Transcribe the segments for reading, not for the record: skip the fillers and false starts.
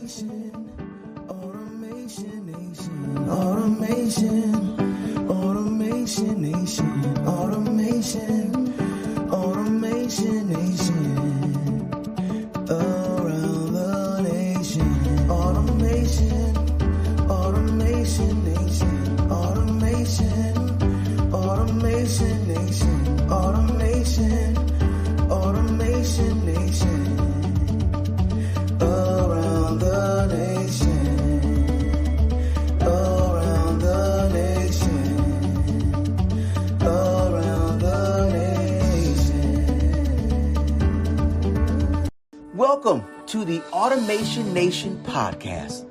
Automation nation, automation nation, automation nation, around the nation, automation nation, automation nation, automation nation, around the nation, around the nation, around the nation. Welcome to the Automation Nation podcast,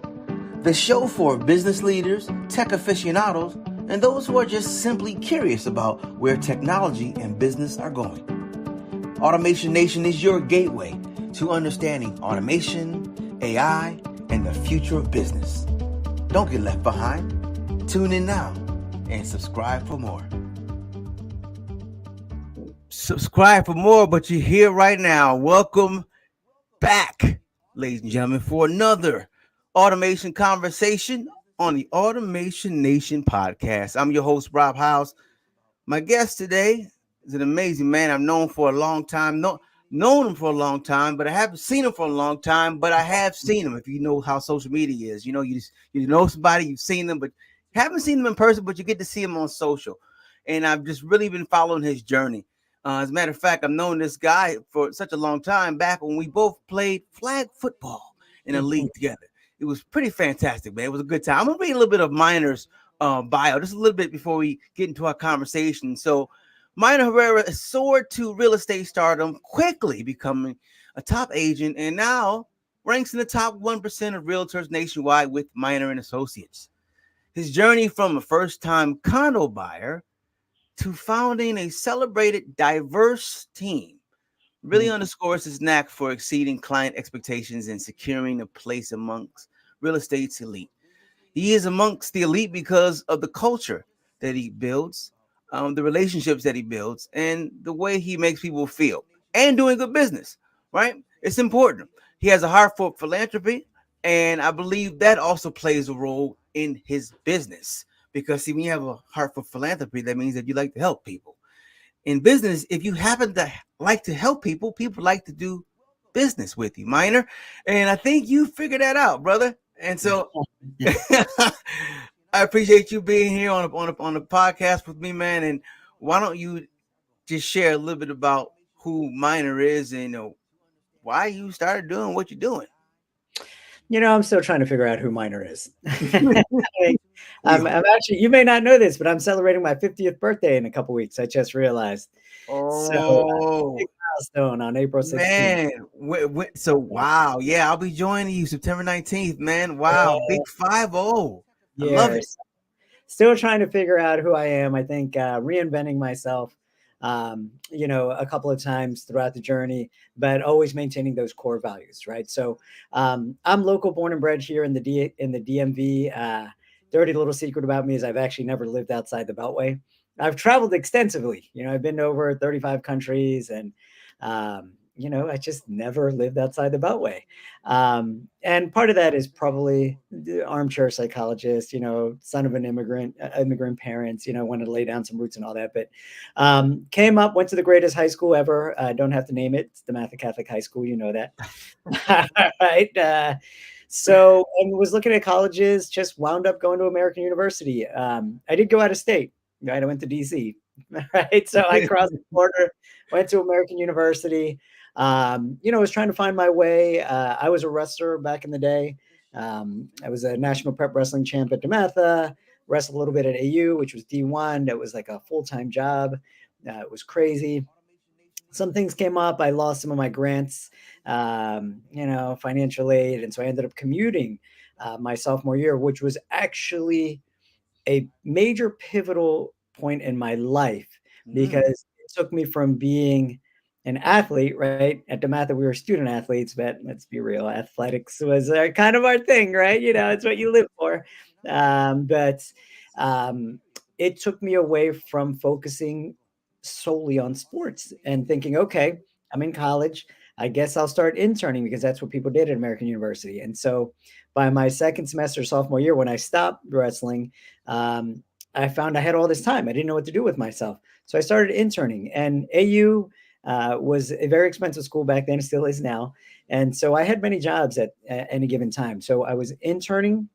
the show for business leaders, tech aficionados, and those who are just simply curious about where technology and business are going. Automation Nation is your gateway to understanding automation, AI, and the future of business. Don't get left behind. Tune in now and subscribe for more. Subscribe for more, but you're here right now. Welcome back, ladies and gentlemen, for another automation conversation on the Automation Nation podcast. I'm your host, Rob House. My guest today is an amazing man I've known for a long time. Known him for a long time, but I haven't seen him for a long time. But I have seen him. If you know how social media is, you know somebody, you've seen them, but haven't seen them in person. But you get to see him on social, and I've just really been following his journey. As a matter of fact, I've known this guy for such a long time, back when we both played flag football in a league together. It was pretty fantastic, man. It was a good time. I'm gonna read a little bit of Mynor's bio, just a little bit before we get into our conversation. So, Mynor Herrera soared to real estate stardom, quickly becoming a top agent, and now ranks in the top 1% of realtors nationwide with Mynor and Associates. His journey from a first-time condo buyer to founding a celebrated, diverse team really underscores his knack for exceeding client expectations and securing a place amongst real estate's elite. He is amongst the elite because of the culture that he builds, the relationships that he builds, and the way he makes people feel, and doing good business, right? It's important. He has a heart for philanthropy, and I believe that also plays a role in his business, because see, when you have a heart for philanthropy, that means that you like to help people. In business, if you happen to like to help people, people like to do business with you, Mynor. And I think you figured that out, brother. And so I appreciate you being here on the podcast with me, man. And why don't you just share a little bit about who Mynor is and why you started doing what you're doing? I'm still trying to figure out who Mynor is. I'm actually, you may not know this, but I'm celebrating my 50th birthday in a couple weeks. I just realized. So, big milestone on April 16th. Man, so wow, yeah, I'll be joining you September 19th, man. Wow, big 5-0. I love it. Still trying to figure out who I am. I think reinventing myself, a couple of times throughout the journey, but always maintaining those core values, right? So I'm local, born and bred here in the DMV. Dirty little secret about me is I've actually never lived outside the Beltway. I've traveled extensively. I've been to over 35 countries, and I just never lived outside the Beltway. And part of that is probably the armchair psychologist, son of an immigrant parents, wanted to lay down some roots and all that. But came up, went to the greatest high school ever. Don't have to name it. It's the Matha Catholic High School. You know that. Right. So, and was looking at colleges, just wound up going to American University. I did go out of state, right? I went to DC, right? So I crossed the border, went to American University. Was trying to find my way. I was a wrestler back in the day. I was a national prep wrestling champ at DeMatha, wrestled a little bit at AU, which was D1. That was like a full-time job. It was crazy. Some things came up. I lost some of my grants, financial aid. And so I ended up commuting my sophomore year, which was actually a major pivotal point in my life, because it took me from being an athlete, right? At DeMatha, we were student athletes, but let's be real, athletics was kind of our thing, right? It's what you live for. But it took me away from focusing solely on sports and thinking, okay, I'm in college. I guess I'll start interning because that's what people did at American University. And so by my second semester, sophomore year, when I stopped wrestling, um, I found I had all this time. I didn't know what to do with myself. So I started interning. And AU was a very expensive school back then, it still is now. And so I had many jobs at any given time. So I was interning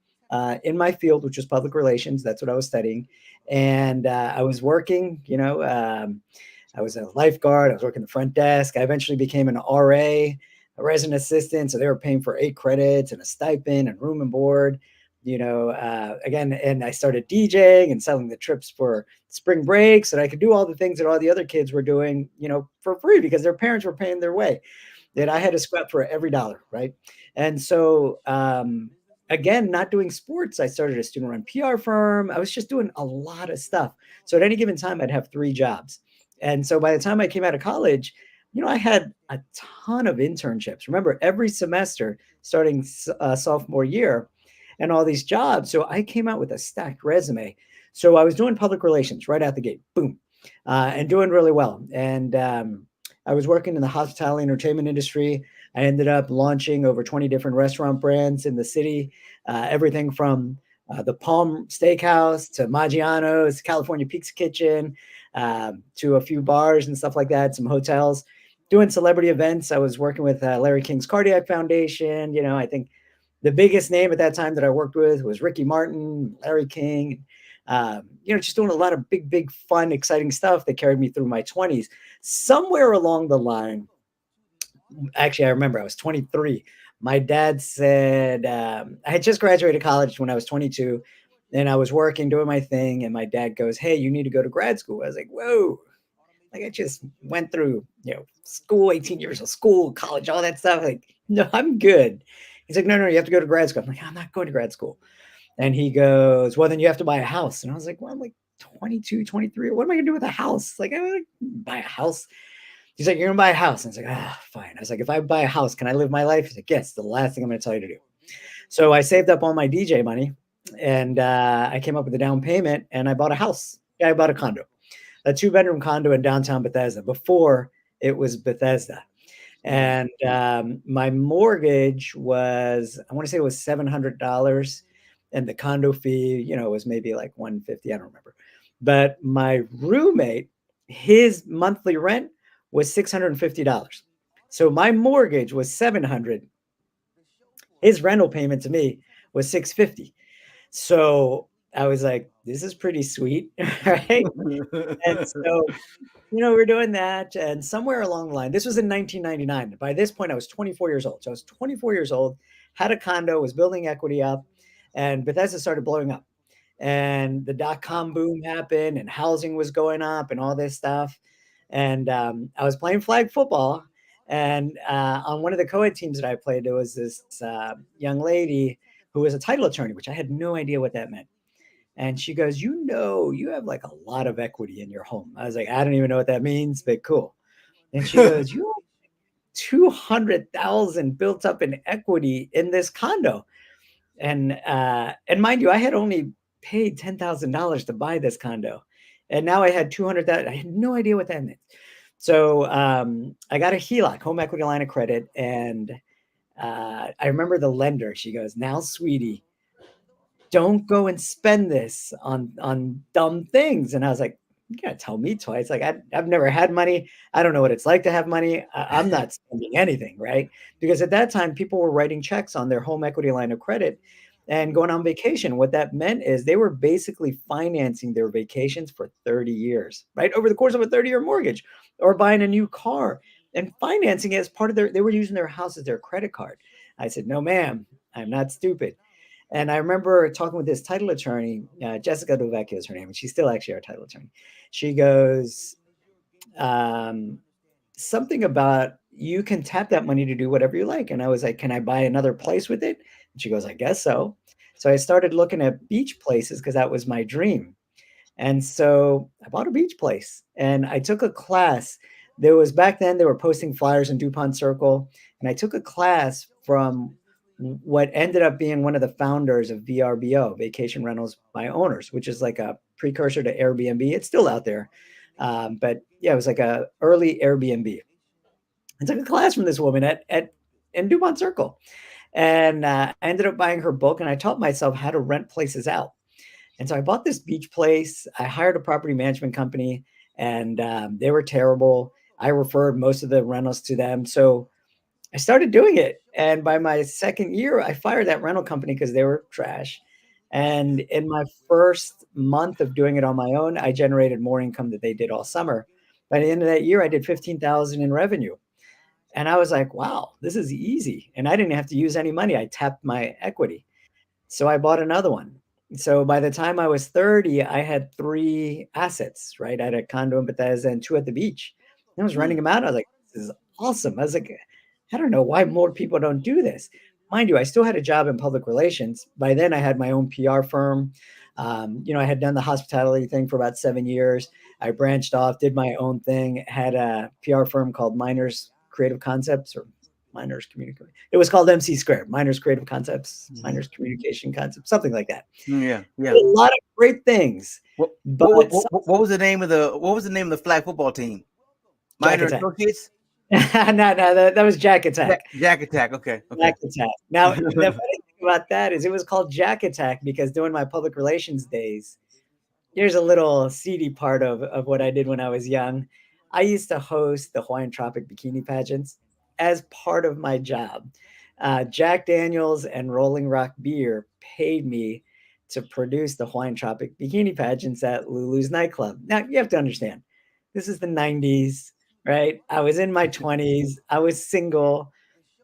in my field, which was public relations. That's what I was studying. And I was working, I was a lifeguard. I was working the front desk. I eventually became an RA, a resident assistant. So they were paying for 8 credits and a stipend and room and board. Again, and I started DJing and selling the trips for spring break so that I could do all the things that all the other kids were doing, for free because their parents were paying their way. That I had to scrap for every dollar, right? And so, again, not doing sports, I started a student run PR firm. I was just doing a lot of stuff. So at any given time, I'd have 3 jobs. And so by the time I came out of college, I had a ton of internships. Remember, every semester starting sophomore year and all these jobs. So I came out with a stacked resume. So I was doing public relations right out the gate, boom, and doing really well. And I was working in the hospitality entertainment industry. I ended up launching over 20 different restaurant brands in the city, everything from the Palm Steakhouse to Maggiano's, California Pizza Kitchen, to a few bars and stuff like that, some hotels. Doing celebrity events. I was working with Larry King's Cardiac Foundation. I think the biggest name at that time that I worked with was Ricky Martin, Larry King. Just doing a lot of big, big, fun, exciting stuff that carried me through my 20s. Somewhere along the line, actually, I remember I was 23. My dad said, I had just graduated college when I was 22, and I was working, doing my thing. And my dad goes, "Hey, you need to go to grad school." I was like, "Whoa." Like I just went through, school, 18 years of school, college, all that stuff. Like, no, I'm good. He's like, no, you have to go to grad school. I'm like, I'm not going to grad school. And he goes, well, then you have to buy a house. And I was like, well, I'm like 22, 23. What am I going to do with a house? Like, I'm going to buy a house. He's like, you're going to buy a house. And I was like, fine. I was like, if I buy a house, can I live my life? He's like, yes, the last thing I'm going to tell you to do. So I saved up all my DJ money and I came up with a down payment and I bought a house. Yeah, I bought a condo, a 2-bedroom condo in downtown Bethesda before it was Bethesda. And my mortgage was, I want to say it was $700. And the condo fee, was maybe like 150. I don't remember. But my roommate, his monthly rent was $650. So my mortgage was 700. His rental payment to me was 650. So I was like, this is pretty sweet. Right. And so we're doing that. And somewhere along the line, this was in 1999. By this point, I was 24 years old. So I was 24 years old, had a condo, was building equity up, and Bethesda started blowing up. And the dot-com boom happened, and housing was going up, and all this stuff. And I was playing flag football. And on one of the co-ed teams that I played, there was this young lady who was a title attorney, which I had no idea what that meant. And she goes, you have like a lot of equity in your home. I was like, I don't even know what that means, but cool. And she goes, you have 200,000 built up in equity in this condo. And mind you, I had only paid $10,000 to buy this condo. And now I had 200,000. I had no idea what that meant. So I got a HELOC, home equity line of credit. And I remember the lender, she goes, now, sweetie, don't go and spend this on dumb things. And I was like, you gotta tell me twice. Like I've never had money. I don't know what it's like to have money. I'm not spending anything, right? Because at that time, people were writing checks on their home equity line of credit and going on vacation. What that meant is they were basically financing their vacations for 30 years, right? Over the course of a 30-year mortgage, or buying a new car and financing it as part of they were using their house as their credit card. I said, no, ma'am, I'm not stupid. And I remember talking with this title attorney, Jessica Dovecchio is her name, and she's still actually our title attorney. She goes, um, something about you can tap that money to do whatever you like. And I was like, can I buy another place with it? And she goes, I guess so. So I started looking at beach places because that was my dream. And so I bought a beach place and I took a class. There was back then they were posting flyers in DuPont Circle, and I took a class from what ended up being one of the founders of VRBO, Vacation Rentals by Owners, which is like a precursor to Airbnb. It's still out there, but yeah, it was like a early Airbnb. I took a class from this woman at in Dumont Circle, and I ended up buying her book, and I taught myself how to rent places out. And so I bought this beach place. I hired a property management company, and they were terrible. I referred most of the rentals to them. So I started doing it. And by my second year, I fired that rental company because they were trash. And in my first month of doing it on my own, I generated more income than they did all summer. By the end of that year, I did 15,000 in revenue. And I was like, wow, this is easy. And I didn't have to use any money. I tapped my equity. So I bought another one. So by the time I was 30, I had 3 assets, right? I had a condo in Bethesda and 2 at the beach. I was renting Mm, them out. I was like, this is awesome. I was like, I don't know why more people don't do this. Mind you, I still had a job in public relations. By then, I had my own PR firm. I had done the hospitality thing for about 7 years. I branched off, did my own thing, had a PR firm called Miners Creative Concepts or Miners Communication. It was called MC Squared, Miners Creative Concepts, mhm. Miners Communication Concepts, something like that. Yeah, Did yeah. a lot of great things, What, what what but what what was the name of the flag football team? Jack Minor Attack. Associates. No, no, that was Jack Attack. Jack Attack. Okay, okay. Jack Attack. Now, the funny thing about that is it was called Jack Attack because during my public relations days, here's a little seedy part of what I did when I was young. I used to host the Hawaiian Tropic bikini pageants as part of my job. Jack Daniels and Rolling Rock Beer paid me to produce the Hawaiian Tropic bikini pageants at Lulu's nightclub. Now, you have to understand, this is the 90s, right? I was in my 20s, I was single.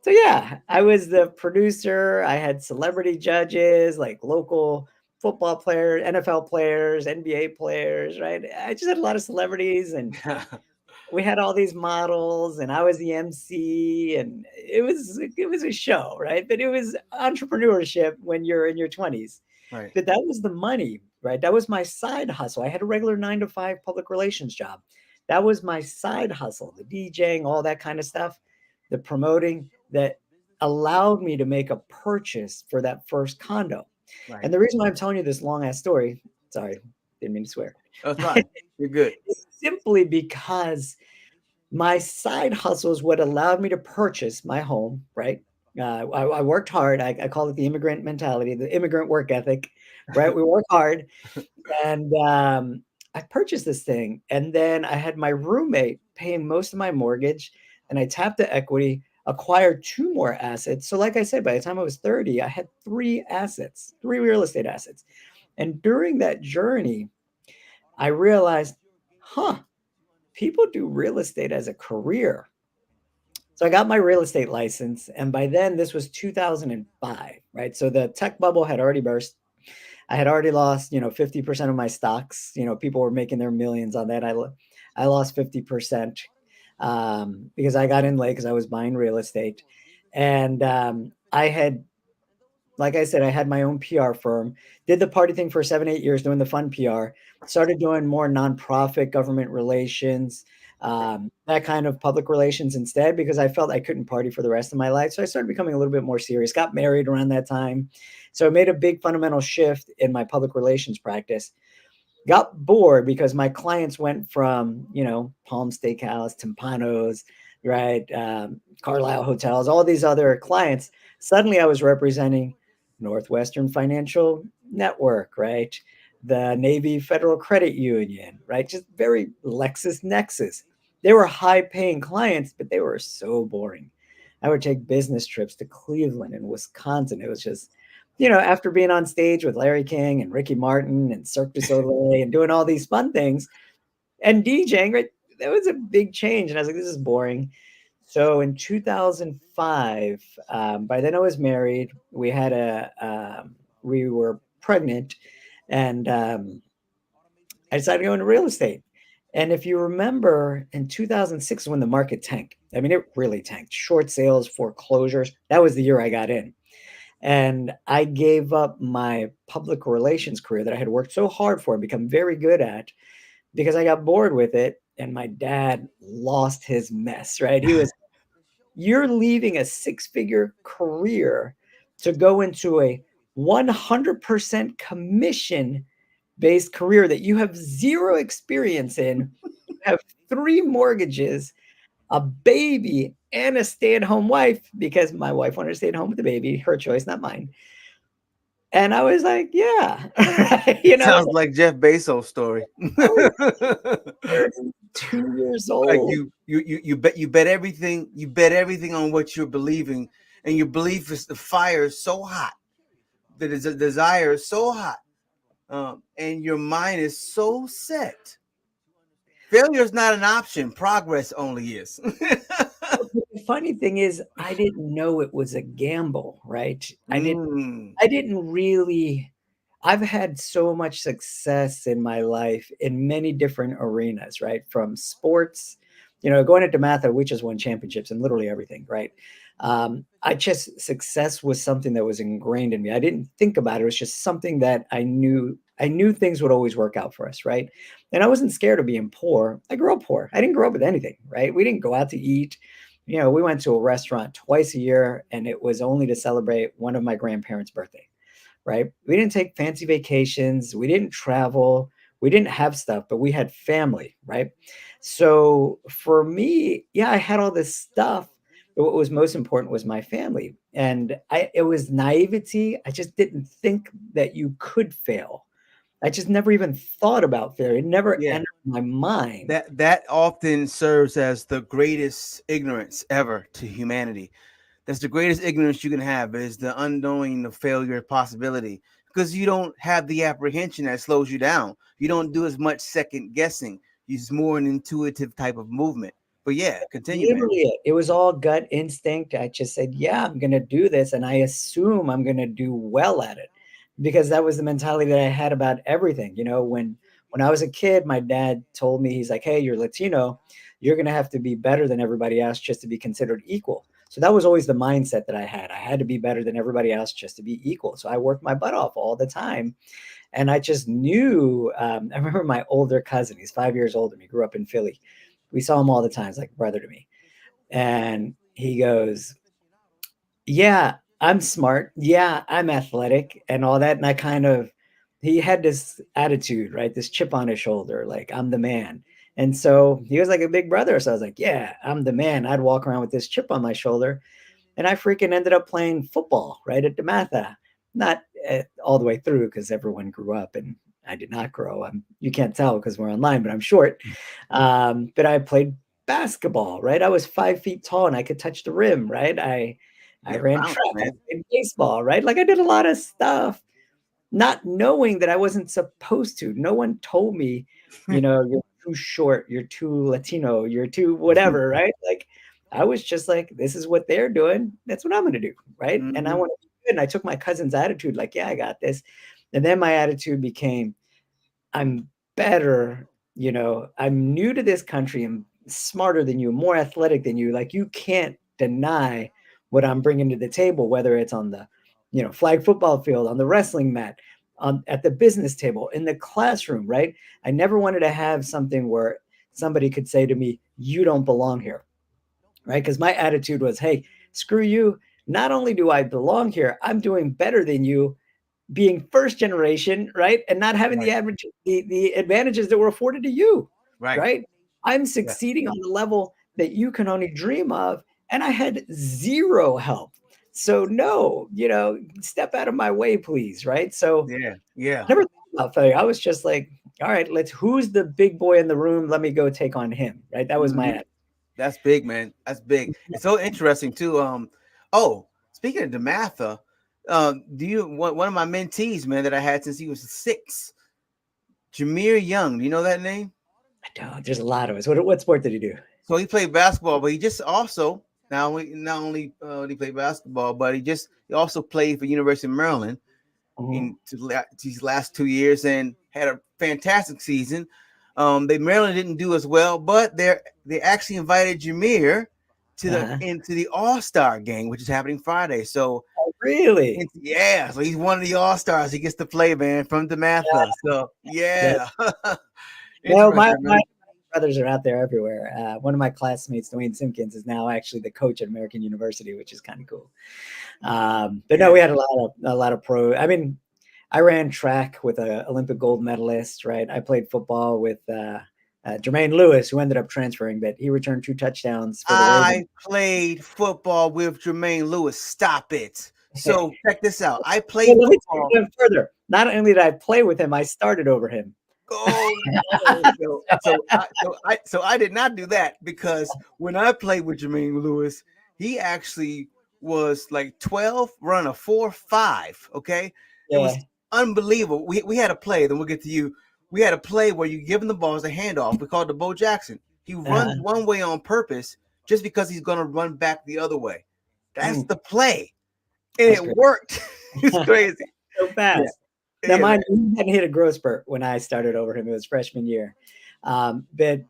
So yeah, I was the producer. I had celebrity judges, like local football players, NFL players, NBA players, right? I just had a lot of celebrities, and we had all these models, and I was the MC, and it was a show, right? But it was entrepreneurship when you're in your 20s. Right. But that was the money, right? That was my side hustle. I had a regular 9 to 5 public relations job. That was my side hustle, the DJing, all that kind of stuff, the promoting that allowed me to make a purchase for that first condo. Right. And the reason why I'm telling you this long ass story, sorry, didn't mean to swear, That's fine. You're good. is simply because my side hustle is what allowed me to purchase my home, right? I worked hard. I call it the immigrant mentality, the immigrant work ethic, right? We work hard. And I purchased this thing. And then I had my roommate paying most of my mortgage. And I tapped the equity, acquired 2 more assets. So, like I said, by the time I was 30, I had 3 assets, 3 real estate assets. And during that journey, I realized, huh, people do real estate as a career. So I got my real estate license, and by then this was 2005, right? So the tech bubble had already burst. I had already lost, 50% of my stocks. People were making their millions on that. I lost 50% because I got in late because I was buying real estate, and I had like I said, I had my own PR firm, did the party thing for 7, 8 years doing the fun PR, started doing more nonprofit government relations, that kind of public relations instead, because I felt I couldn't party for the rest of my life. So I started becoming a little bit more serious, got married around that time. So it made a big fundamental shift in my public relations practice. Got bored because my clients went from, Palm Steakhouse, Timpanos, right? Carlisle Hotels, all these other clients. Suddenly I was representing Northwestern Financial Network, right? The Navy Federal Credit Union, right? Just very LexisNexis. They were high paying clients, but they were so boring. I would take business trips to Cleveland and Wisconsin. It was just, after being on stage with Larry King and Ricky Martin and Cirque du Soleil and doing all these fun things and DJing, right? That was a big change. And I was like, this is boring. So in 2005, by then I was married. We were pregnant, and I decided to go into real estate. And if you remember, in 2006, when the market tanked, I mean, it really tanked. Short sales, foreclosures. That was the year I got in. And I gave up my public relations career that I had worked so hard for and become very good at because I got bored with it. And my dad lost his mess, right? You're leaving a 6 figure career to go into a 100% commission based career that you have zero experience in. You have 3 mortgages. a baby and a stay-at-home wife because my wife wanted to stay at home with the baby, her choice, not mine. And I was like, yeah, you know, Sounds like Jeff Bezos' story. I was 32 years Like old. you bet everything on what you're believing, and your belief is the fire is so hot, that is a desire is so hot, and your mind is so set. Failure is not an option. Progress only is. The funny thing is, I didn't know it was a gamble, right? Mm, I didn't really I've had so much success in my life in many different arenas, right? From sports, going into Matha, we just won championships and literally everything, right? I just success was something that was ingrained in me. I didn't think about it. It was just something that I knew. I knew things would always work out for us, right? And I wasn't scared of being poor. I grew up poor. I didn't grow up with anything, right? We didn't go out to eat. We went to a restaurant twice a year, and it was only to celebrate one of my grandparents' birthday, right? We didn't take fancy vacations, we didn't travel, we didn't have stuff, but we had family, right? So for me, yeah, I had all this stuff, but what was most important was my family. And it was naivety. I just didn't think that you could fail. I just never even thought about failure. It never yeah, entered my mind. that often serves as the greatest ignorance ever to humanity. That's the greatest ignorance you can have, is the unknowing the failure possibility, because you don't have the apprehension that slows you down. You don't do as much second guessing. It's more an intuitive type of movement. But yeah, continue, man. Literally, it was all gut instinct. I just said, "Yeah, I'm gonna do this," and I assume I'm gonna do well at it, because that was the mentality that I had about everything. When I was a kid, my dad told me, he's like, "Hey, you're Latino. You're gonna have to be better than everybody else just to be considered equal." So that was always the mindset that I had. I had to be better than everybody else just to be equal. So I worked my butt off all the time, and I just knew. I remember my older cousin. He's 5 years older than me. Grew up in Philly. We saw him all the time. He's like a brother to me, and he goes, "Yeah, I'm smart. Yeah, I'm athletic and all that." And he had this attitude, right? This chip on his shoulder, like, I'm the man. And so he was like a big brother. So I was like, yeah, I'm the man. I'd walk around with this chip on my shoulder. And I freaking ended up playing football, right, at DeMatha. Not all the way through, because everyone grew up and I did not grow. You can't tell because we're online, but I'm short. But I played basketball, right? I was 5 feet tall and I could touch the rim, right? I Yeah, ran bounce, track, I man. played baseball, right? Like I did a lot of stuff, not knowing that I wasn't supposed to. No one told me, you're too short, you're too Latino, you're too whatever, right? Like I was just like, this is what they're doing. That's what I'm gonna do, right? And I Hmm. want to be good. And I took my cousin's attitude, like, yeah, I got this. And then my attitude became, I'm better, I'm new to this country, I'm smarter than you, more athletic than you. Like you can't deny what I'm bringing to the table, whether it's on the, flag football field, on the wrestling mat, on at the business table, in the classroom, right? I never wanted to have something where somebody could say to me, "You don't belong here," right? Because my attitude was, "Hey, screw you. Not only do I belong here, I'm doing better than you, being first generation, right? And not having Right, the advantages that were afforded to you, right. right? I'm Yeah. succeeding on the level that you can only dream of, and I had zero help. So no, step out of my way, please, right? So Yeah, yeah. never thought about failure. I was just like, all right, who's the big boy in the room? Let me go take on him, right? That was my Hmm. That's big, man. That's big. It's so interesting too. Oh, speaking of Dematha, do you one of my mentees, man, that I had since he was 6, Jameer Young. Do you know that name? I don't. There's a lot of us. What sport did he do? So he played basketball, but he just also not only did he play basketball, but he also played for University of Maryland Mhm. in these last 2 years and had a fantastic season. They Maryland didn't do as well, but they actually invited Jameer to the Uh-huh. into the All Star game, which is happening Friday. So Oh, really? yeah, so he's one of the All Stars. He gets to play, man, from Dematha. So Yeah. yeah, No, my interesting, my man. brothers are out there everywhere. One of my classmates, Dwayne Simpkins, is now actually the coach at American University, which is kind of cool. But no, Yeah, we had a lot of pro. I mean, I ran track with a Olympic gold medalist, right? I played football with Jermaine Lewis, who ended up transferring, but he returned 2 touchdowns for the Ravens. I played football with Jermaine Lewis. Stop it. So check this out. I Well, played let me take football. it even further. Not only did I play with him, I started over him. Oh no! So I did not do that because when I played with Jermaine Lewis, he actually was like 12, run a 4.5. Okay, it Yeah. was unbelievable. We had a play. Then we'll get to you. We had a play where you give him the ball as a handoff. We called it the Bo Jackson. He runs Uh-huh. one way on purpose just because he's going to run back the other way. That's Mm, the play, and that's it great. worked. It's crazy. So Yeah, fast. Now, yeah, man. mind you, he hadn't hit a growth spurt when I started over him. It was freshman year. But,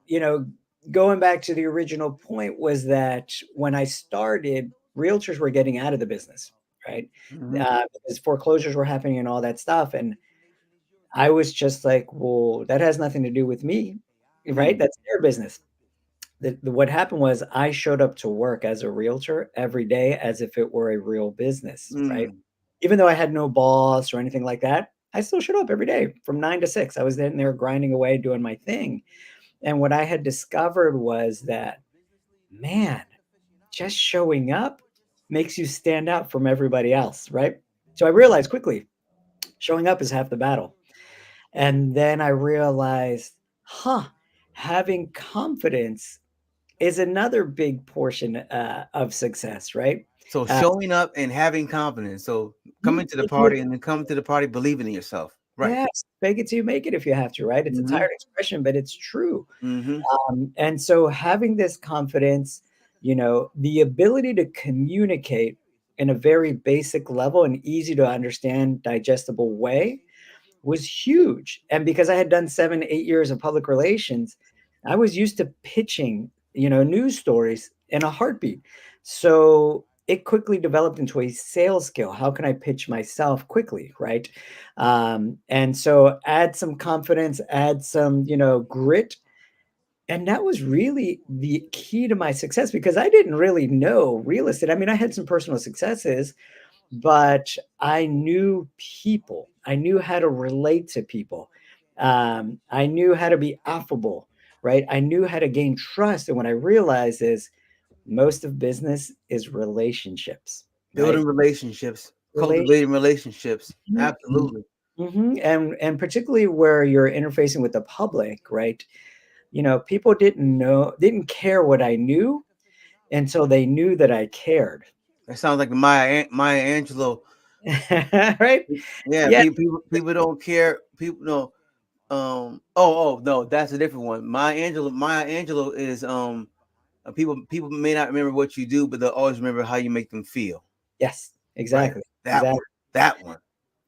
going back to the original point was that when I started, realtors were getting out of the business, right? Mhm. Because foreclosures were happening and all that stuff. And I was just like, well, that has nothing to do with me, right? Mm, That's their business. What happened was I showed up to work as a realtor every day as if it were a real business, right? mm. Even though I had no boss or anything like that, I still showed up every day from 9 to 6. I was in there grinding away, doing my thing. And what I had discovered was that, man, just showing up makes you stand out from everybody else, right? So I realized quickly showing up is half the battle. And then I realized, having confidence is another big portion of success, right? So Uh, showing up and having confidence. So mhm, coming to the party and then coming to the party believing in yourself. Right. yes, fake it till you make it if you have to, right? It's a Mm-hmm. tired expression, but it's true. Mm-hmm. And so having this confidence, the ability to communicate in a very basic level and easy to understand, digestible way was huge. And because I had done 7, 8 years of public relations, I was used to pitching, news stories in a heartbeat. So it quickly developed into a sales skill. How can I pitch myself quickly, right? And so add some confidence, add some, grit. And that was really the key to my success because I didn't really know real estate. I mean, I had some personal successes, but I knew people. I knew how to relate to people. I knew how to be affable, right? I knew how to gain trust. And what I realized is most of business is relationships, right? Building relationships, Relation. cultivating relationships. Absolutely. And particularly where you're interfacing with the public, right? People didn't care what I knew until they knew that I cared. That sounds like the Maya Angelou. Right? Yeah, Yeah. people don't care. People know. Oh no, that's a different one. Maya Angelou is people may not remember what you do, but they'll always remember how you make them feel. Yes, Right. exactly, That exactly. one. That one.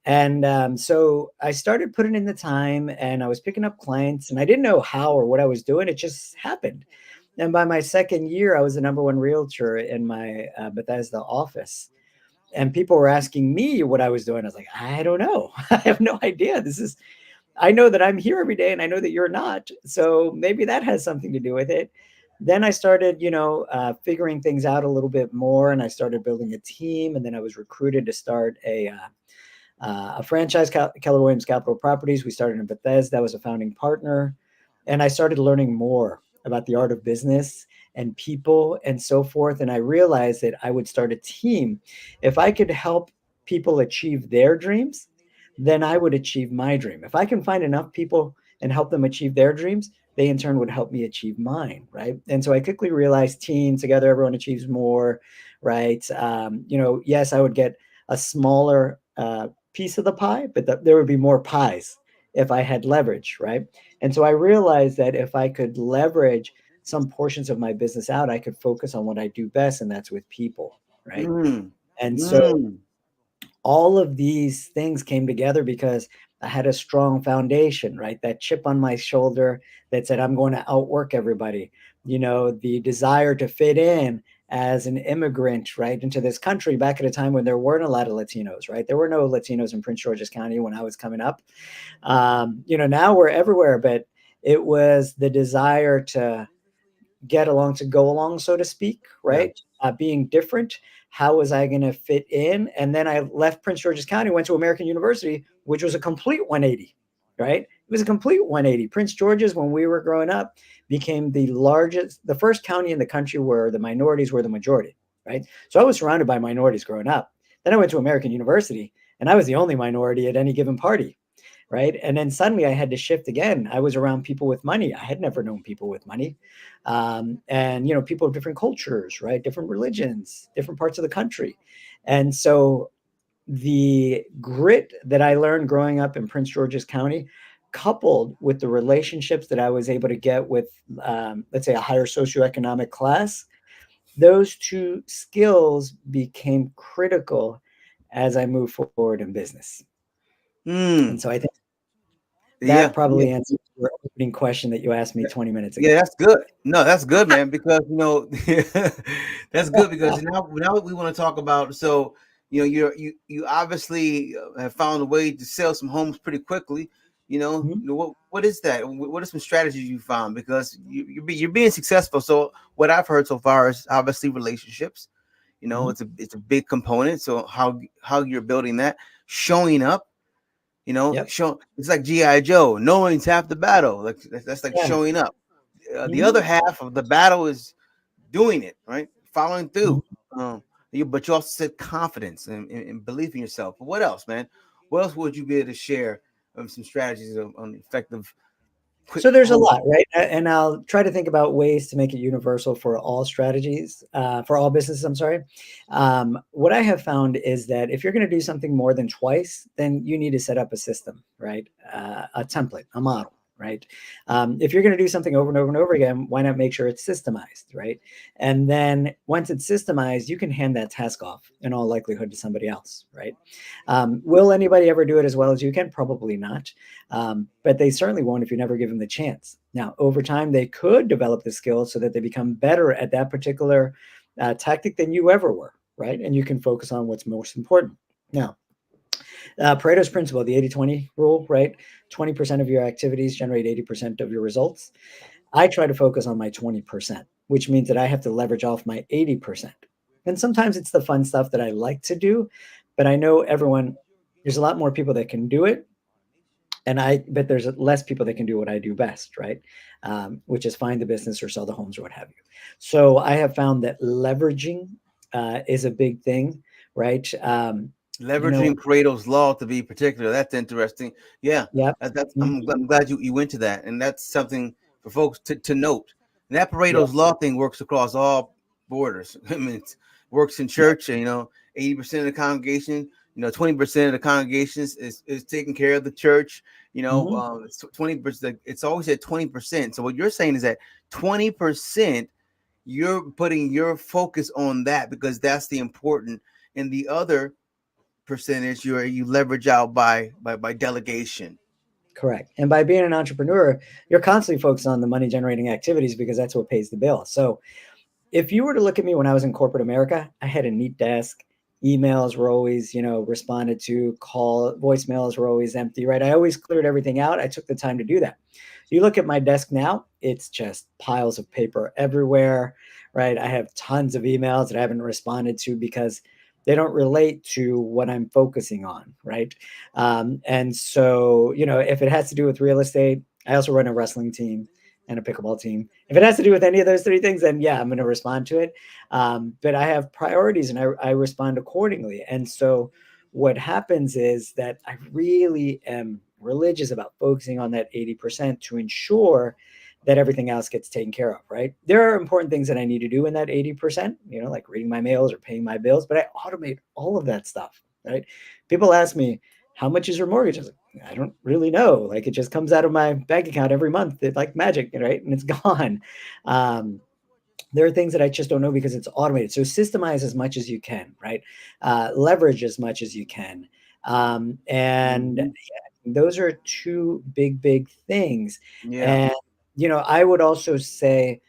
And, so I started putting in the time and I was picking up clients and I didn't know how or what I was doing. It just happened. And by my second year, I was the number one realtor in my Bethesda office. And people were asking me what I was doing. I was like, I don't know. I have no idea. I know that I'm here every day and I know that you're not. So maybe that has something to do with it. Then I started, figuring things out a little bit more and I started building a team. And then I was recruited to start a franchise, Keller Williams Capital Properties. We started in Bethesda. I was a founding partner. And I started learning more about the art of business and people and so forth. And I realized that I would start a team. If I could help people achieve their dreams, then I would achieve my dream. If I can find enough people and help them achieve their dreams, they in turn would help me achieve mine. Right. And so I quickly realized team together, everyone achieves more. Right. Yes, I would get a smaller piece of the pie, but there would be more pies if I had leverage, right? And so I realized that if I could leverage some portions of my business out, I could focus on what I do best, and that's with people, right? Mm. And so Mm. all of these things came together because I had a strong foundation, right? That chip on my shoulder that said, I'm going to outwork everybody. The desire to fit in as an immigrant, right, into this country back at a time when there weren't a lot of Latinos, right? There were no Latinos in Prince George's County when I was coming up. Now we're everywhere, but it was the desire to get along to go along, so to speak, Yeah. right? Being different. How was I going to fit in? And then I left Prince George's County, went to American University, which was a complete 180, right? It was a complete 180. Prince George's, when we were growing up, became the first county in the country where the minorities were the majority, right? So I was surrounded by minorities growing up. Then I went to American University, and I was the only minority at any given party, right? And then suddenly I had to shift again. I was around people with money. I had never known people with money, and people of different cultures, right? Different religions, different parts of the country, and so the grit that I learned growing up in Prince George's County, coupled with the relationships that I was able to get with, let's say, a higher socioeconomic class, those two skills became critical as I moved forward in business. And so Mm. I think that Yeah. Yeah. probably answers your opening question that you asked me 20 minutes ago. Yeah, that's good. No, that's good, man, because that's good because now we want to talk about. So you obviously have found a way to sell some homes pretty quickly. Mhm. What is that? What are some strategies you found? Because you're being successful. So what I've heard so far is obviously relationships. Mhm. It's a big component. So how you're building that, showing up. Yep. Show it's like GI Joe. Knowing's half the battle. Like that's like Yeah. showing up. The other Mhm. half of the battle is doing it, right? Following Mhm. through. But you also said confidence and belief in yourself. But what else, man? What else would you be able to share some strategies on effective, quick So there's a close? lot, right? And I'll try to think about ways to make it universal for all strategies, for all businesses. I'm sorry. What I have found is that if you're going to do something more than twice, then you need to set up a system, right? A template, a model, right? If you're going to do something over and over and over again, why not make sure it's systemized, right? And then once it's systemized, you can hand that task off in all likelihood to somebody else, right? Will anybody ever do it as well as you can? Probably not. But they certainly won't if you never give them the chance. Now, over time, they could develop the skills so that they become better at that particular tactic than you ever were, right? And you can focus on what's most important. Now, Pareto's principle, the 80-20 rule, right? 20% of your activities generate 80% of your results. I try to focus on my 20%, which means that I have to leverage off my 80%. And sometimes it's the fun stuff that I like to do, but I know there's a lot more people that can do it, and I bet there's less people that can do what I do best, right? Which is find the business or sell the homes or what have you. So I have found that leveraging is a big thing, right? You know, Leveraging Pareto's law to be particular. That's interesting. Yeah, yep. I'm, Mhm. I'm glad you went to that, and that's something for folks to note. And that Yep. Pareto's law thing works across all borders. I mean, it works in Yep. church, and 80% of the congregation, 20% of the congregations is taking care of the church. Hmm. 20%. It's always at 20%. So what you're saying is that 20%, you're putting your focus on that because that's the important, and the other percentage you leverage out by delegation. Correct. And by being an entrepreneur, you're constantly focused on the money generating activities because that's what pays the bill. So if you were to look at me when I was in corporate America, I had a neat desk. Emails were always, responded to. Voicemails were always empty, right? I always cleared everything out. I took the time to do that. You look at my desk now, it's just piles of paper everywhere, right? I have tons of emails that I haven't responded to because they don't relate to what I'm focusing on, right? And so, if it has to do with real estate, I also run a wrestling team and a pickleball team. If it has to do with any of those three things, then yeah, I'm going to respond to it. But I have priorities and I respond accordingly. And so what happens is that I really am religious about focusing on that 80% to ensure that everything else gets taken care of, right? There are important things that I need to do in that 80%, like reading my mails or paying my bills, but I automate all of that stuff, right? People ask me, how much is your mortgage? I was like, I don't really know. Like it just comes out of my bank account every month, like magic, right? And it's gone. Um, there are things that I just don't know because it's automated. So systemize as much as you can, right? Leverage as much as you can. And Mhm. those are two big things. Yeah. And, I would also say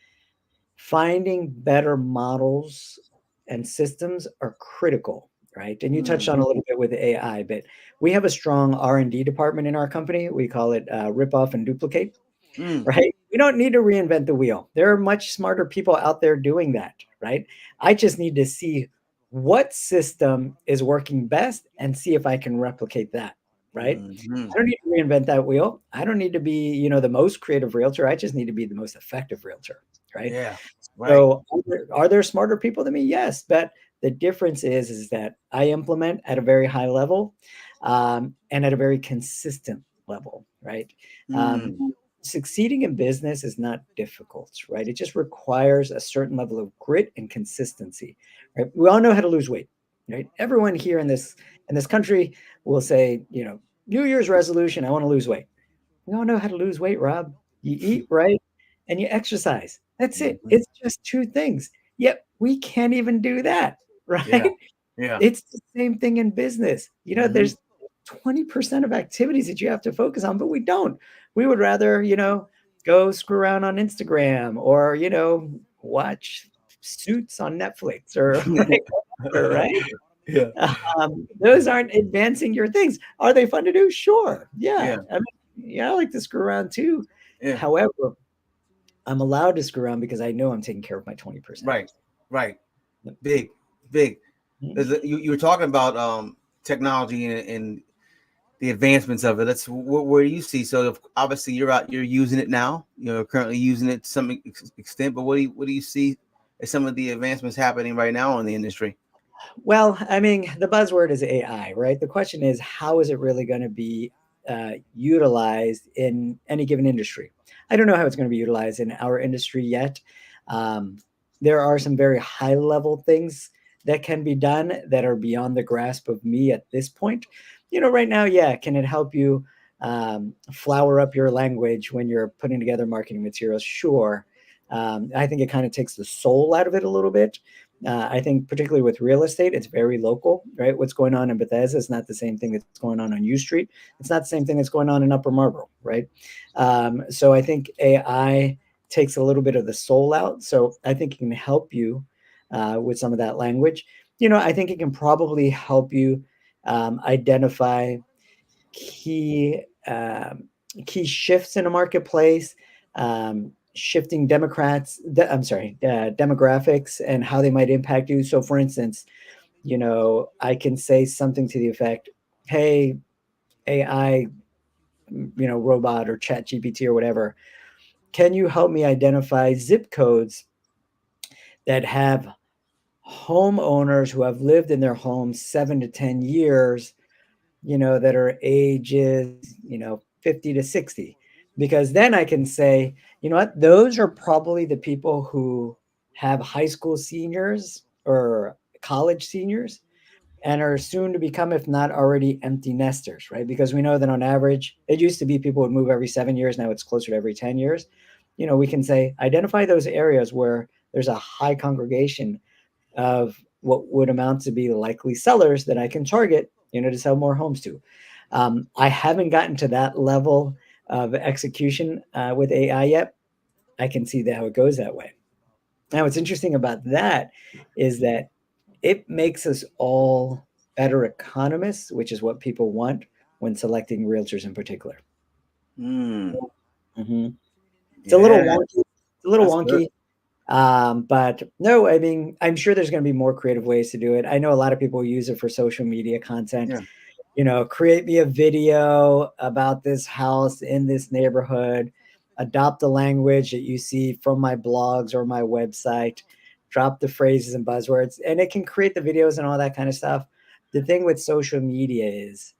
finding better models and systems are critical, right? And you touched Mm. on a little bit with AI, but we have a strong R&D department in our company. We call it rip off and duplicate, Mm. right? We don't need to reinvent the wheel. There are much smarter people out there doing that, right? I just need to see what system is working best and see if I can replicate that. right? Mm-hmm. I don't need to reinvent that wheel. I don't need to be, the most creative realtor. I just need to be the most effective realtor, right? Yeah. Right. So are there smarter people than me? Yes, but the difference is that I implement at a very high level, and at a very consistent level, right? Um, Mm. Succeeding in business is not difficult, right? It just requires a certain level of grit and consistency, right? We all know how to lose weight, right? Everyone here in this country will say, New Year's resolution, I want to lose weight. We all know how to lose weight, Rob. You eat right and you exercise. That's it. Mhm. It's just two things. Yet we can't even do that, Yeah. right? Yeah. It's the same thing in business. Hmm. There's 20% of activities that you have to focus on, but we don't. We would rather, go screw around on Instagram or, watch Suits on Netflix or like whatever, right? Yeah. Those aren't advancing your things. Are they fun to do? Sure. Yeah. Yeah. I mean, yeah, I like to screw around too. Yeah. However, I'm allowed to screw around because I know I'm taking care of my 20%. Right. Right. Big. Big. Mhm. You were talking about technology and the advancements of it. That's where do you see? So obviously you're using it now. You're currently using it to some extent. But what do you see as some of the advancements happening right now in the industry? Well, I mean, the buzzword is AI, right? The question is, how is it really going to be utilized in any given industry? I don't know how it's going to be utilized in our industry yet. Um, there are some very high level things that can be done that are beyond the grasp of me at this point. Right now, yeah, can it help you flower up your language when you're putting together marketing materials? Sure. I think it kind of takes the soul out of it a little bit. I think particularly with real estate, it's very local, right? What's going on in Bethesda is not the same thing that's going on U Street. It's not the same thing that's going on in Upper Marlboro, right? So I think AI takes a little bit of the soul out. So I think it can help you with some of that language. I think it can probably help you identify key key shifts in a marketplace, shifting demographics and how they might impact you. So, for instance, I can say something to the effect, "Hey, AI, robot or Chat GPT or whatever, can you help me identify zip codes that have homeowners who have lived in their homes 7 to 10 years, that are ages, 50 to 60. Because then I can say, you know what, those are probably the people who have high school seniors or college seniors and are soon to become, if not already, empty nesters, right? Because we know that on average, it used to be people would move every 7 years. Now it's closer to every 10 years. We can say, identify those areas where there's a high congregation of what would amount to be likely sellers that I can target, to sell more homes to. I haven't gotten to that level of execution with AI yet. I can see how it goes that way. Now, what's interesting about that is that it makes us all better economists, which is what people want when selecting realtors in particular. Mm. Mhm. It's a little Yeah. wonky. It's a little That's good. wonky. But no, I mean, I'm sure there's going to be more creative ways to do it. I know a lot of people use it for social media content. Yeah. Create me a video about this house in this neighborhood, adopt the language that you see from my blogs or my website, drop the phrases and buzzwords, and it can create the videos and all that kind of stuff. The thing with social media is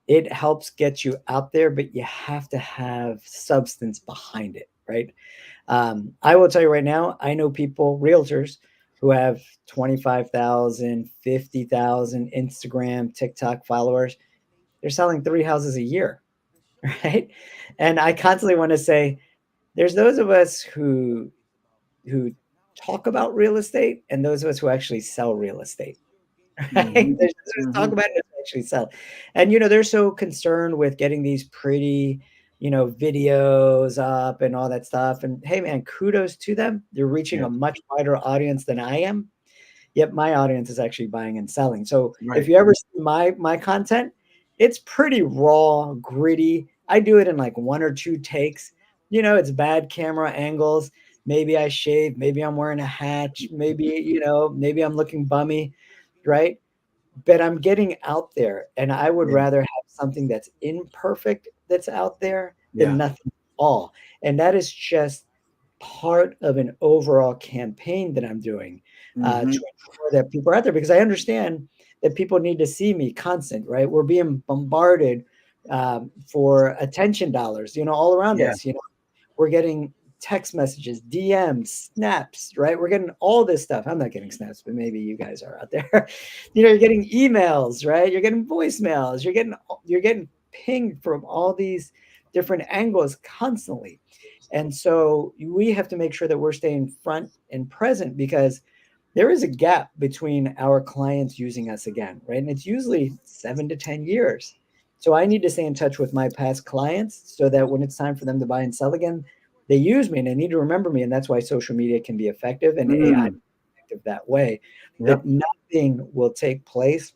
it helps get you out there, but you have to have substance behind it, right? I will tell you right now, I know people, realtors, who have 25,000, 50,000 Instagram, TikTok followers. They're selling 3 houses a year, right? And I constantly want to say, there's those of us who talk about real estate and those of us who actually sell real estate. Right? Hmm. There's just talk Hmm. about it and actually sell. And they're so concerned with getting these pretty, videos up and all that stuff. And hey man, kudos to them. They're reaching Yeah. a much wider audience than I am. Yet my audience is actually buying and selling. So if Right. you ever see my content, it's pretty raw, gritty. I do it in like one or two takes. It's bad camera angles. Maybe I shave, maybe I'm wearing a hat, maybe I'm looking bummy, right? But I'm getting out there and I would Yeah. rather have something that's imperfect that's out there than Yeah. nothing at all. And that is just part of an overall campaign that I'm doing to Mm-hmm. ensure that people are out there, because I understand that people need to see me constant, right? We're being bombarded for attention dollars, all around Yeah. us. We're getting text messages, DMs, snaps, right? We're getting all this stuff. I'm not getting snaps, but maybe you guys are out there. You're getting emails, right? You're getting voicemails. You're getting pinged from all these different angles constantly. And so we have to make sure that we're staying front and present, because there is a gap between our clients using us again, right? And it's usually 7 to 10 years. So I need to stay in touch with my past clients so that when it's time for them to buy and sell again, they use me and they need to remember me. And that's why social media can be effective and AI Mm. effective that way. That Yep. nothing will take place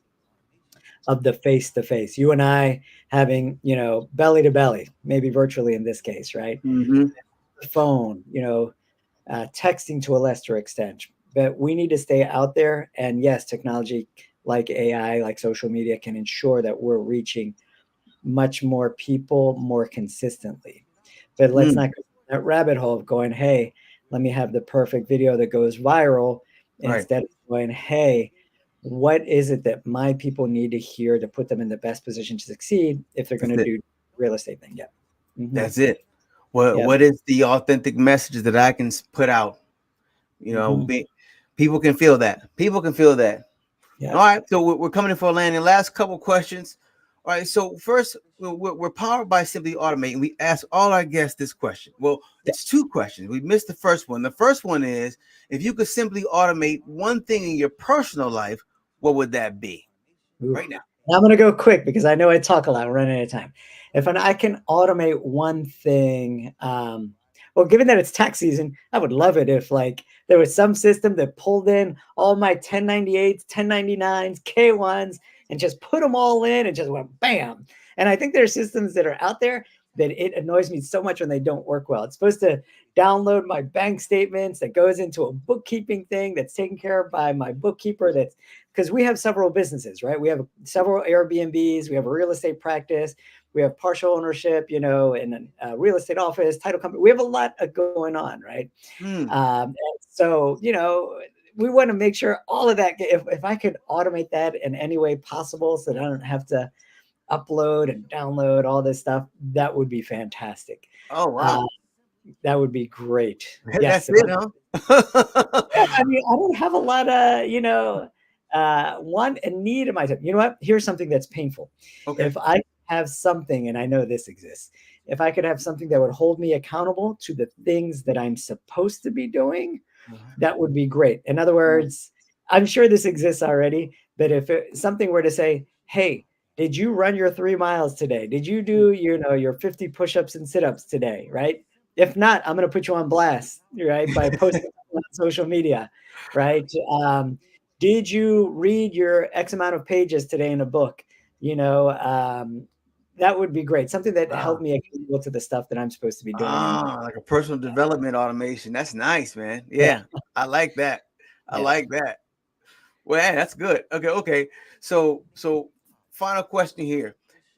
of the face to face. You and I having, belly to belly, maybe virtually in this case, right? Mm-hmm. The phone, texting to a lesser extent. But we need to stay out there. And yes, technology like AI, like social media, can ensure that we're reaching much more people more consistently. But let's Mm. not go down that rabbit hole of going, hey, let me have the perfect video that goes viral, Right. instead of going, hey, what is it that my people need to hear to put them in the best position to succeed if they're going That's to it. do real estate thing? Yeah. That's it. What Yep. what is the authentic message that I can put out? Hmm. People can feel that. People can feel that. All Yep. right, so we're coming in for a landing. Last couple questions. All right, so first, we're powered by Simply Automate, and we ask all our guests this question. Well, Yep. it's two questions. We missed the first one. The first one is, if you could simply automate one thing in your personal life, what would that be? Ooh. Right now. I'm gonna go quick because I know I talk a lot. We're running out of time. If I can automate one thing, well, given that it's tax season, I would love it if like there was some system that pulled in all my 1098s, 1099s, K1s, and just put them all in and just went bam. And I think there are systems that are out there that it annoys me so much when they don't work well. It's supposed to download my bank statements that goes into a bookkeeping thing that's taken care of by my bookkeeper. That's because we have several businesses, right? We have several Airbnbs, we have a real estate practice, we have partial ownership, in a real estate office, title company. We have a lot going on, right? Hmm. And so, we want to make sure all of that, if I could automate that in any way possible so that I don't have to upload and download all this stuff, that would be fantastic. Oh Uh, wow. that would be great. That's Yes. it, huh? Yeah, I mean, I don't have a lot of, want and need in my time. You know what? Here's something that's painful. Okay. If I have something, and I know this exists, if I could have something that would hold me accountable to the things that I'm supposed to be doing, that would be great. In other words, I'm sure this exists already, but if something were to say, hey, did you run your 3 miles today? Did you do, your 50 push-ups and sit-ups today? Right? If not, I'm going to put you on blast, right? By posting on social media, right? Did you read your X amount of pages today in a book? You know, um, that would be great. Something that Ah, helped me accountable to the stuff that I'm supposed to be doing. And like a personal development automation. That's nice, man. yeah, Yeah, I like that. I yeah. like that. Well, yeah, that's good. Okay, okay. So final question here.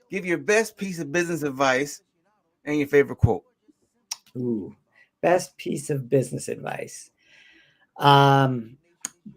Give your best piece of business advice and your favorite quote. Ooh, best piece of business advice. Um,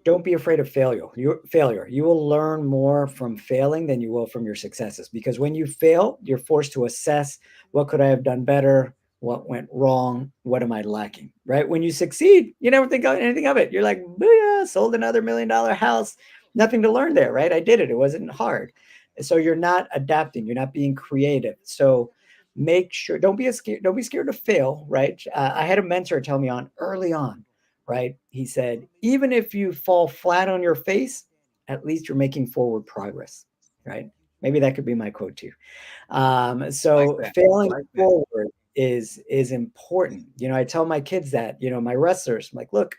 don't be afraid of failure. You will learn more from failing than you will from your successes, because when you fail, you're forced to assess, what could I have done better, what went wrong, what am I lacking, right? When you succeed, you never think of anything of it. You're like, booyah, sold another $1 million house. Nothing to learn there, right? I did it. It wasn't hard. So you're not adapting, you're not being creative. So make sure, don't be scared to fail, right? I had a mentor tell me on early on, right? He said, even if you fall flat on your face, at least you're making forward progress, right? Maybe that could be my quote too. I like So that. I failing like that. forward is important. I tell my kids that, my wrestlers, I'm like, look,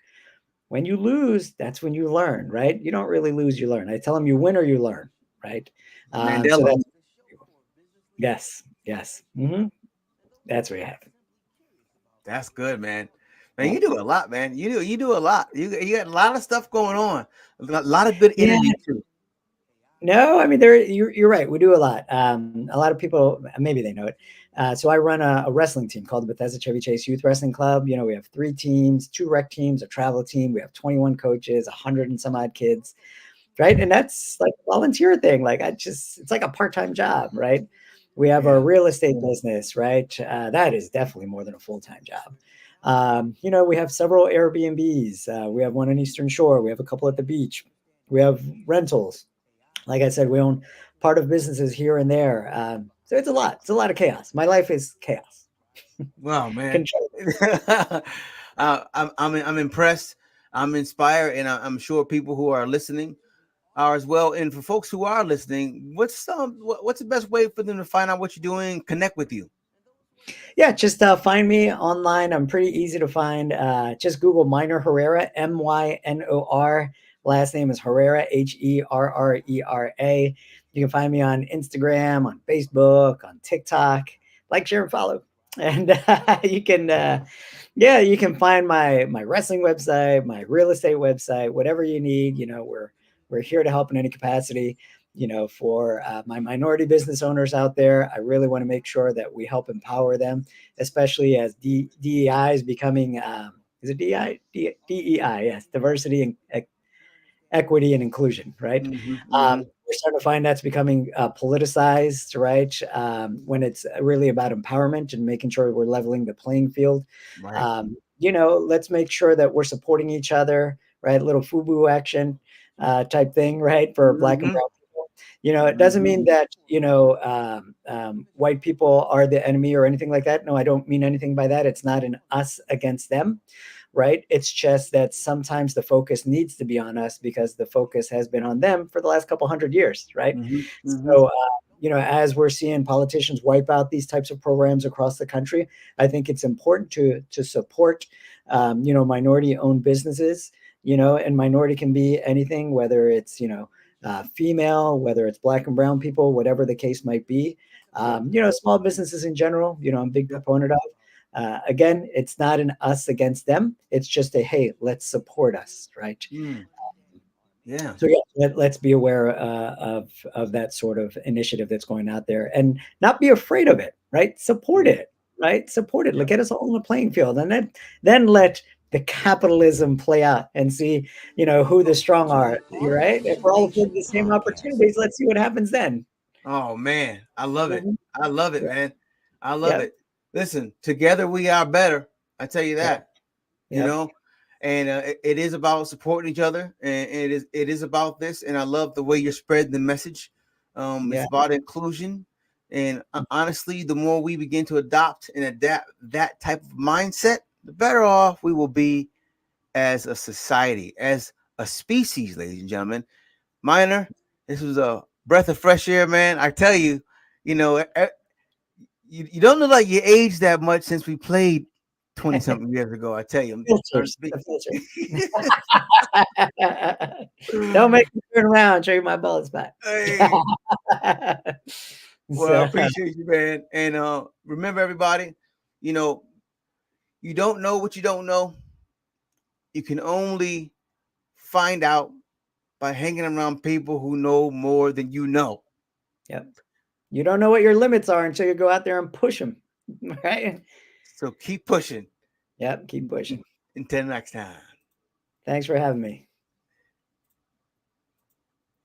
when you lose, that's when you learn, right? You don't really lose, you learn. I tell them you win or you learn, right? So Mandela. that's yes, yes. That's what you have. That's good, man. Man, Yeah. you do a lot, man. You do a lot. You got a lot of stuff going on. A lot of good Yeah, energy too. No, I mean, you're right. We do a lot. A lot of people, maybe they know it. So I run a wrestling team called the Bethesda Chevy Chase Youth Wrestling Club. We have 3 teams, 2 rec teams, a travel team. We have 21 coaches, 100 and some odd kids, right? And that's like a volunteer thing. Like it's like a part-time job, right? We have our Yeah. real estate business, right? That is definitely more than a full-time job. We have several Airbnbs. We have one on Eastern Shore. We have a couple at the beach. We have rentals. Like I said, we own part of businesses here and there. So it's a lot. It's a lot of chaos. My life is chaos. Wow, man. Control. I'm impressed. I'm inspired, and I'm sure people who are listening are as well. And for folks who are listening, what's the best way for them to find out what you're doing, connect with you? Yeah, just find me online. I'm pretty easy to find. Just Google Mynor Herrera, Mynor. Last name is Herrera, Herrera. You can find me on Instagram, on Facebook, on TikTok. Like, share, and follow. And yeah, you can find my wrestling website, my real estate website, whatever you need. We're here to help in any capacity. For my minority business owners out there, I really want to make sure that we help empower them, especially as DEI is becoming, is it DEI? DEI, yes, diversity and equity and inclusion, right? Hmm. Hmm. We're starting to find that's becoming politicized, right? When it's really about empowerment and making sure we're leveling the playing field. Right. Let's make sure that we're supporting each other, right? Little FUBU action type thing, right? For Black and Hmm. brown people. It doesn't Hmm. mean that, white people are the enemy or anything like that. No, I don't mean anything by that. It's not an us against them, right? It's just that sometimes the focus needs to be on us because the focus has been on them for the last couple hundred years, right? Hmm. Hmm. So, as we're seeing politicians wipe out these types of programs across the country, I think it's important to support, minority-owned businesses. And minority can be anything, whether it's female, whether it's Black and brown people, whatever the case might be. Yep. Small businesses in general. I'm a big Yep. proponent of. Again, it's not an us against them. It's just a hey, let's support us, right? Mm. Yeah. So yeah, let's be aware of that sort of initiative that's going out there, and not be afraid of it, right? Support Yep. it, right? Support it. Like, Yep. get us all on the playing field, and then let the capitalism play out and see, who the strong are. You're right. If we're all afforded the same opportunities, let's see what happens then. Oh man, I love it. Mhm. I love it, Yeah. man. I love Yep. it. Listen, together we are better. I tell you Yep. that. You Yep. know, and it is about supporting each other, and it is about this. And I love the way you're spreading the message. It's Yeah. about inclusion, and honestly, the more we begin to adopt and adapt that type of mindset, the better off we will be as a society, as a species, ladies and gentlemen. Minor, this was a breath of fresh air, man. I tell you, you know, you don't look like you aged that much since we played 20 something years ago. I tell you, I'm Filters. speaking. The filter. Don't make me turn around and show you my bald spot. Hey, well, I So, appreciate you, man. And remember, everybody, you know, you don't know what you don't know. You can only find out by hanging around people who know more than you know. yep. You don't know what your limits are until you go out there and push them, right? So keep pushing. Yep. Keep pushing. Until next time. Thanks for having me.